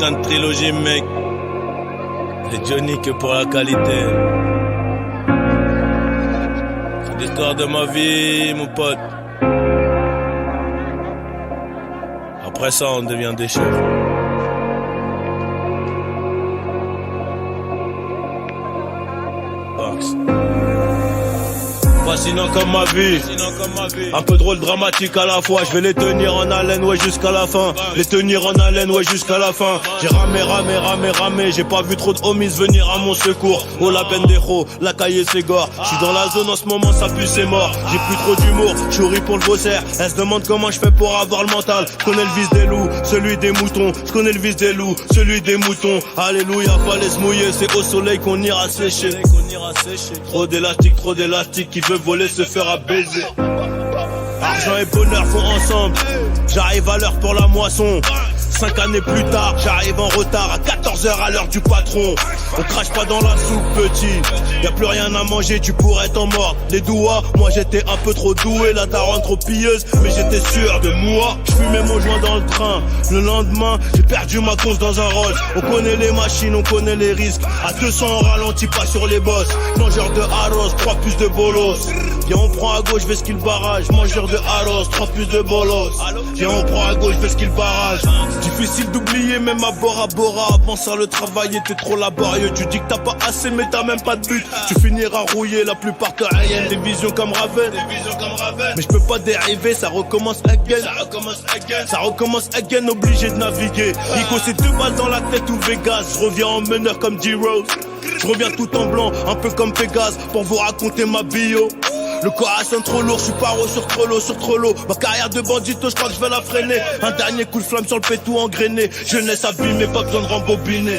putain de trilogie, mec. C'est Johnny que pour la qualité. C'est l'histoire de ma vie, mon pote. Après ça, on devient des chefs. Fascinant comme ma vie, un peu drôle, dramatique à la fois. Je vais les tenir en haleine, ouais, jusqu'à la fin. Les tenir en haleine, ouais, jusqu'à la fin. J'ai ramé, j'ai pas vu trop de homies venir à mon secours. Oh la pendejo, la cahier c'est gore. J'suis dans la zone en ce moment, ça pue, c'est mort. J'ai plus trop d'humour, j'suis horrible pour le bosser. Elle se demande comment je fais pour avoir le mental. J'connais le vice des loups, celui des moutons. J'connais le vice des loups, celui des moutons. Alléluia, fallait se mouiller, c'est au soleil qu'on ira sécher. Trop d'élastique, qui veut voler se fera baiser. Argent et bonheur vont ensemble. J'arrive à l'heure pour la moisson. 5 années plus tard, j'arrive en retard à 14h à l'heure du patron. On crache pas dans la soupe, petit. Y'a plus rien à manger, tu pourrais t'en mordre les doigts. Moi j'étais un peu trop doué, la daronne trop pilleuse, mais j'étais sûr de moi. J'fumais mon joint dans le train. Le lendemain, j'ai perdu ma course dans un Rolls. On connaît les machines, on connaît les risques. À 200 on ralentit pas sur les bosses. Mangeur de arroz, 3 plus de bolos. Viens on prend à gauche, vais ce qu'il barrage. Mangeur de arroz, 3 plus de bolos. Viens on prend à gauche, vais ce qu'il barrage. Difficile d'oublier même à Bora Bora. Avant ça le travail était trop laborieux. Tu dis que t'as pas assez mais t'as même pas de but. Tu finiras rouillé, la plupart te rien. Des visions comme Raven. Mais je peux pas dériver, ça recommence again. Ça recommence again, obligé de naviguer. Nico c'est 2 balles dans la tête ou Vegas. Je reviens en meneur comme D-Rose. Je reviens tout en blanc, un peu comme Pégase. Pour vous raconter ma bio. Le corps sonne trop lourd, je suis paro sur trop l'eau. Ma carrière de bandito, je crois que je vais la freiner. Un dernier coup de flamme sur le pétou engrainé. Jeunesse abîmée, pas besoin de rembobiner.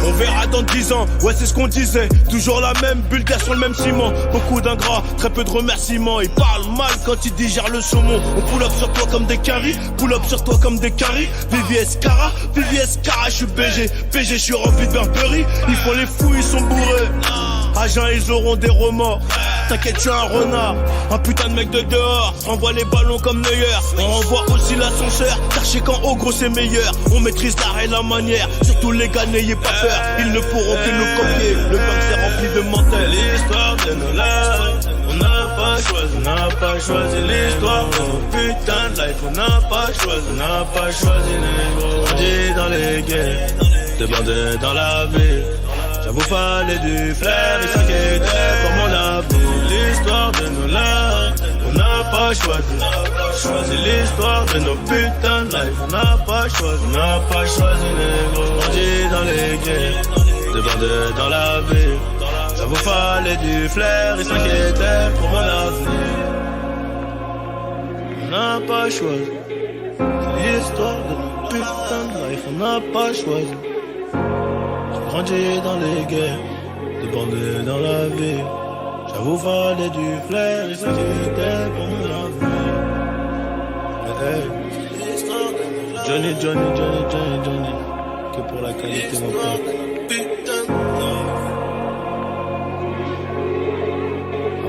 On verra dans 10 ans, ouais c'est ce qu'on disait. Toujours la même bulgare sur le même ciment. Beaucoup d'ingrats, très peu de remerciements. Ils parlent mal quand ils digèrent le saumon. On pull up sur toi comme des caries, pull up sur toi comme des caries. VVS Cara, je suis BG, je suis rempli de Burberry. Ils font les fous, ils sont bourrés. Agents, ils auront des remords. T'inquiète, tu es un renard, un putain de mec de dehors. Renvoie les ballons comme Neuer. On renvoie aussi l'ascenseur, car chez qu'en haut gros c'est meilleur. On maîtrise l'art et la manière. Surtout les gars, n'ayez pas peur. Ils ne pourront que nous copier. Le banc s'est rempli de menteurs. L'histoire de nos lives. On n'a pas choisi l'histoire de nos putains de life. On n'a pas choisi les gros. On dit dans les guerres, des bandits dans la ville. J'avoue fallait du flair et s'inquiéter pour mon avenir. L'histoire de nos lives, on n'a pas choisi l'histoire de nos putains de life. On n'a pas choisi les gros. On dit dans les guerres, des bandits dans la ville. J'avoue fallait du flair et s'inquiéter pour mon avenir. On n'a pas choisi l'histoire de nos putains de life. On n'a pas choisi. Grandi dans les guerres, dépendait dans la vie. J'avoue fallait du flair et s'inquiéter pour mon avenir. Johnny, que pour la qualité mon pote.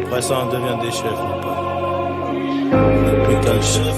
Après ça on devient des chefs mon pote. Putain de chef.